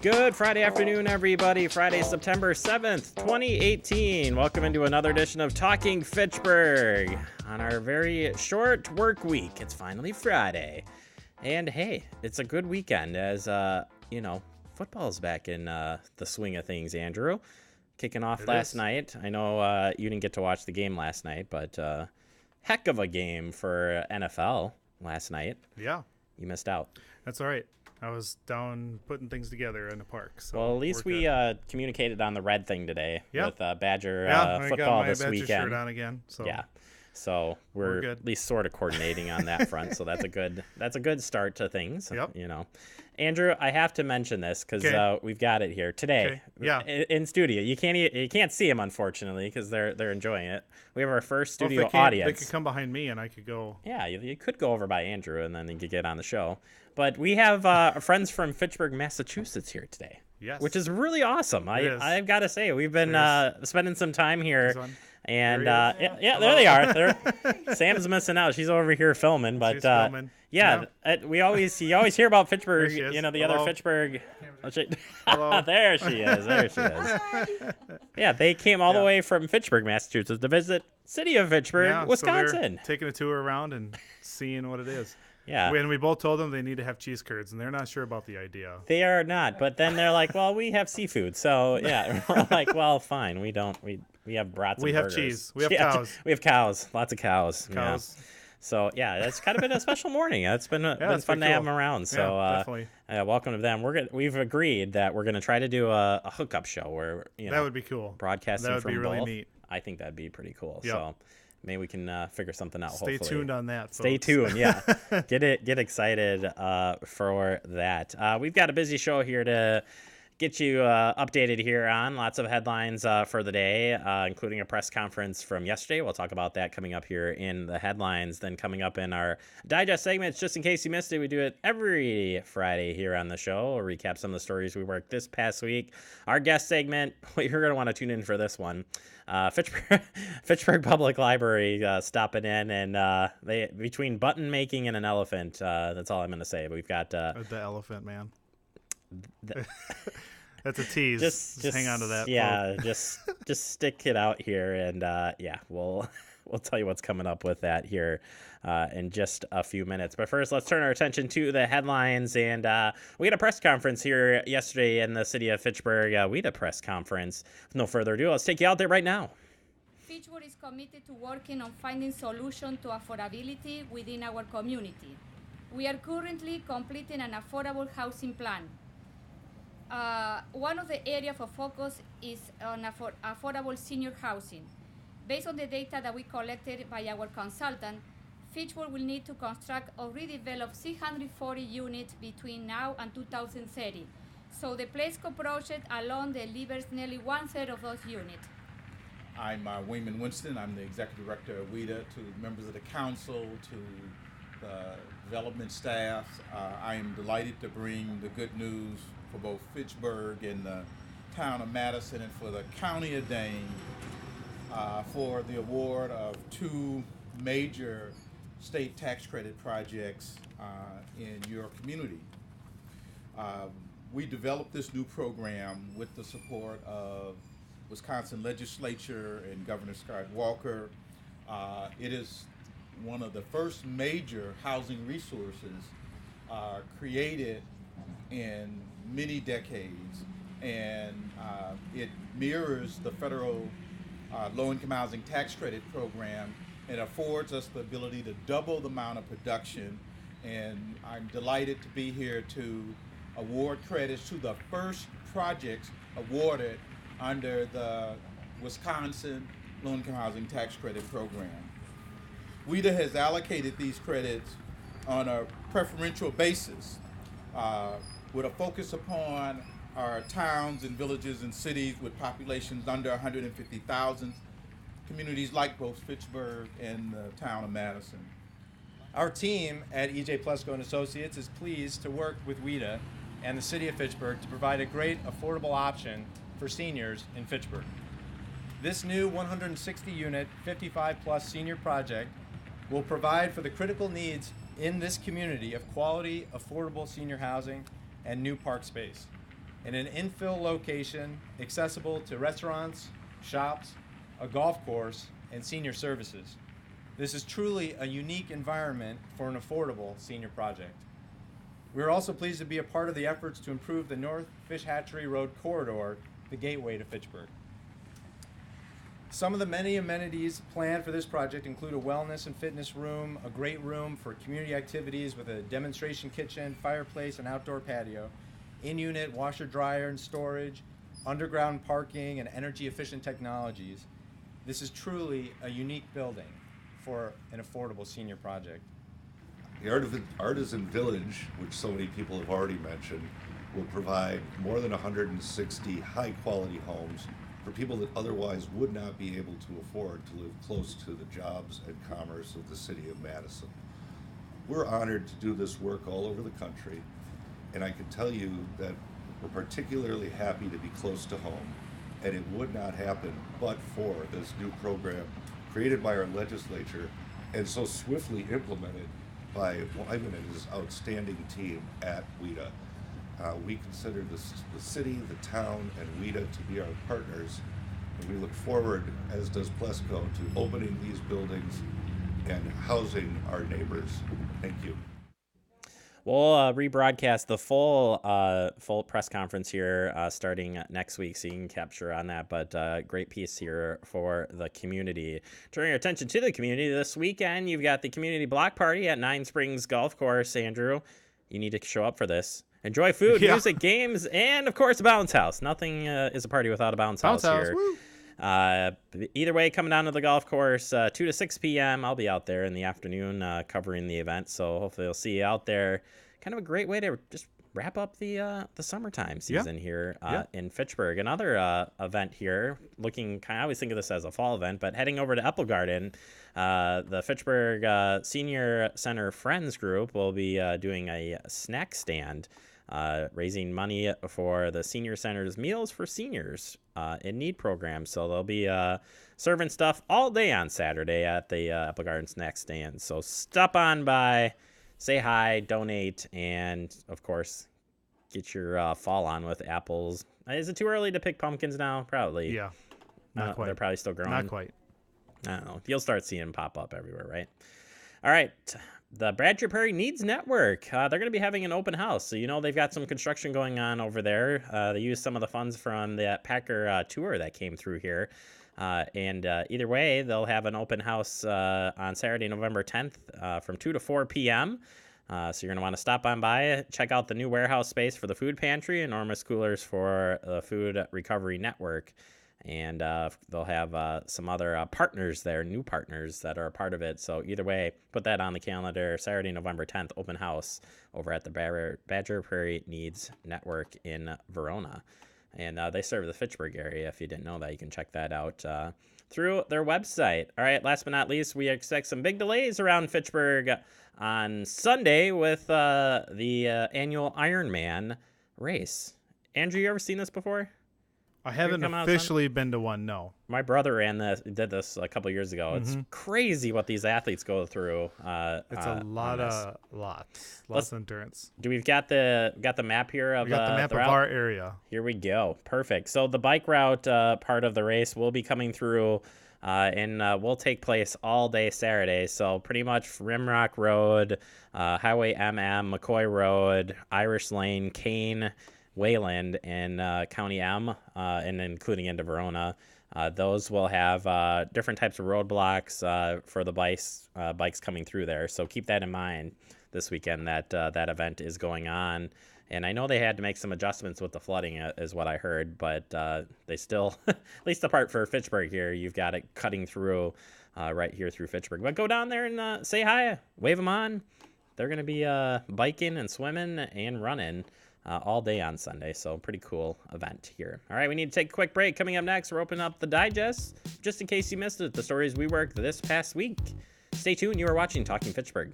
Good Friday afternoon, everybody. Friday, September 7th, 2018. Welcome into another edition of Talking Fitchburg on our very short work week. It's finally Friday. And hey, it's a good weekend as, football's back in the swing of things, Andrew. Kicking off last night. I know you didn't get to watch the game last night, but heck of a game for NFL last night. Yeah. You missed out. That's all right. I was down putting things together in the park. So well, at least we communicated on the red thing today with Badger football I got my this Badger weekend. Shirt on again. So. Yeah, so we're at least sort of coordinating on that front. So that's a good start to things. Yep. You know, Andrew, I have to mention this because we've got it here today. Yeah. In studio, you can't see them unfortunately because they're enjoying it. We have our first studio if they audience. They could come behind me and I could go. Yeah, you could go over by Andrew and then you could get on the show. But we have friends from Fitchburg, Massachusetts here today. Yes. Which is really awesome. I've got to say, we've been spending some time here. And there they are. Sam's missing out. She's over here filming. But she's filming. You always hear about Fitchburg. The other Fitchburg. Hello. There she is. Yeah, they came all the way from Fitchburg, Massachusetts to visit City of Fitchburg, Wisconsin. So taking a tour around and seeing what it is. Yeah. And we both told them they need to have cheese curds, and they're not sure about the idea. They are not, but then they're like, well, we have seafood. So, yeah, we're like, well, fine. We have brats and burgers. We have cheese. We have cows. We have cows. Lots of cows. Yeah. So, yeah, that's kind of been a special morning. It's been fun to have them around. So, definitely. Welcome to them. We've agreed that we're going to try to do a hookup show where, that would be cool. Broadcasting that would from be really both. neat. I think that'd be pretty cool. Yep. So, maybe we can figure something out. Stay hopefully. tuned on that. Stay tuned. Yeah, get excited for that. We've got a busy show here to get you updated here on. Lots of headlines for the day, including a press conference from yesterday. We'll talk about that coming up here in the headlines. Then coming up in our digest segments, just in case you missed it, we do it every Friday here on the show. We'll recap some of the stories we worked this past week. Our guest segment, you're going to want to tune in for this one. Fitchburg Public Library stopping in, and they between button making and an elephant. That's all I'm going to say. But we've got the elephant man. That's a tease. Just hang on to that. Yeah, just stick it out here, and we'll tell you what's coming up with that here in just a few minutes. But first, let's turn our attention to the headlines. And we had a press conference here yesterday in the city of Fitchburg. We had a press conference. With no further ado, let's take you out there right now. Fitchburg is committed to working on finding solutions to affordability within our community. We are currently completing an affordable housing plan. One of the areas of focus is on affordable senior housing. Based on the data that we collected by our consultant, Fitchburg will need to construct or redevelop 640 units between now and 2030. So the Placeco project alone delivers nearly 1/3 of those units. I'm Wayman Winston. I'm the executive director of WIDA. To members of the council, to the development staff, I am delighted to bring the good news for both Fitchburg and the town of Madison and for the county of Dane for the award of 2 major state tax credit projects in your community. We developed this new program with the support of Wisconsin legislature and Governor Scott Walker. It is one of the first major housing resources created in many decades, and it mirrors the federal low-income housing tax credit program and affords us the ability to double the amount of production. And I'm delighted to be here to award credits to the first projects awarded under the Wisconsin low-income housing tax credit program. WIDA has allocated these credits on a preferential basis with a focus upon our towns and villages and cities with populations under 150,000, communities like both Fitchburg and the town of Madison. Our team at EJ Plesko and Associates is pleased to work with WIDA and the City of Fitchburg to provide a great affordable option for seniors in Fitchburg. This new 160-unit, 55-plus senior project will provide for the critical needs in this community of quality, affordable senior housing and new park space. in an infill location accessible to restaurants, shops, a golf course, and senior services. This is truly a unique environment for an affordable senior project. We are also pleased to be a part of the efforts to improve the North Fish Hatchery Road corridor, the gateway to Fitchburg. Some of the many amenities planned for this project include a wellness and fitness room, a great room for community activities with a demonstration kitchen, fireplace, and outdoor patio, in-unit washer, dryer, and storage, underground parking, and energy-efficient technologies. This is truly a unique building for an affordable senior project. The Artisan Village, which so many people have already mentioned, will provide more than 160 high-quality homes for people that otherwise would not be able to afford to live close to the jobs and commerce of the city of Madison. We're honored to do this work all over the country, and I can tell you that we're particularly happy to be close to home, and it would not happen but for this new program created by our legislature and so swiftly implemented by Wyman and his outstanding team at WIDA. We consider the city, the town, and WIDA to be our partners, and we look forward, as does Plesco, to opening these buildings and housing our neighbors. Thank you. We'll rebroadcast the full press conference here starting next week, so you can capture on that. But great piece here for the community. Turning your attention to the community this weekend, you've got the community block party at Nine Springs Golf Course. Andrew, you need to show up for this. Enjoy food, music, games, and of course a bounce house. Nothing is a party without a bounce house here. Woo. Either way, coming down to the golf course, 2 to 6 p.m. I'll be out there in the afternoon covering the event, so hopefully I'll see you out there. Kind of a great way to just wrap up the summertime season here in Fitchburg. Another event here, I always think of this as a fall event, but heading over to Eplegaarden, the Fitchburg Senior Center Friends Group will be doing a snack stand, raising money for the Senior Center's Meals for Seniors in Need program. So they'll be serving stuff all day on Saturday at the Eplegaarden snack stand. So stop on by, say hi, donate, and of course, get your fall on with apples. Is it too early to pick pumpkins now? Probably. Yeah. Not quite. They're probably still growing. Not quite. I don't know. You'll start seeing them pop up everywhere, right? All right. The Badger Prairie Needs Network. They're going to be having an open house. So, they've got some construction going on over there. They used some of the funds from the Packer tour that came through here. And either way, they'll have an open house on Saturday, November 10th from 2 to 4 p.m. So you're going to want to stop on by, check out the new warehouse space for the food pantry, enormous coolers for the Food Recovery Network. And they'll have some other partners there, new partners that are a part of it. So either way, put that on the calendar. Saturday, November 10th, open house over at the Badger Prairie Needs Network in Verona. And they serve the Fitchburg area. If you didn't know that, you can check that out through their website. All right, last but not least, we expect some big delays around Fitchburg on Sunday with the annual Ironman race. Andrew, you ever seen this before? I haven't officially been to one, no. My brother did this a couple years ago. It's crazy what these athletes go through. It's a lots of endurance. Do we've got the map here? We got the map of our area. Here we go. Perfect. So the bike route part of the race will be coming through and will take place all day Saturday. So pretty much Rimrock Road, Highway McCoy Road, Irish Lane, Kane, Wayland, and County M, and including into Verona. Those will have different types of roadblocks for the bikes coming through there. So keep that in mind this weekend that that event is going on. And I know they had to make some adjustments with the flooding, is what I heard, but they still, at least the part for Fitchburg here, you've got it cutting through right here through Fitchburg. But go down there and say hi, wave them on. They're going to be biking and swimming and running all day on Sunday, so pretty cool event here. All right, we need to take a quick break. Coming up next, we're opening up the digest, just in case you missed it, the stories we worked this past week. Stay tuned. You are watching Talking Fitchburg.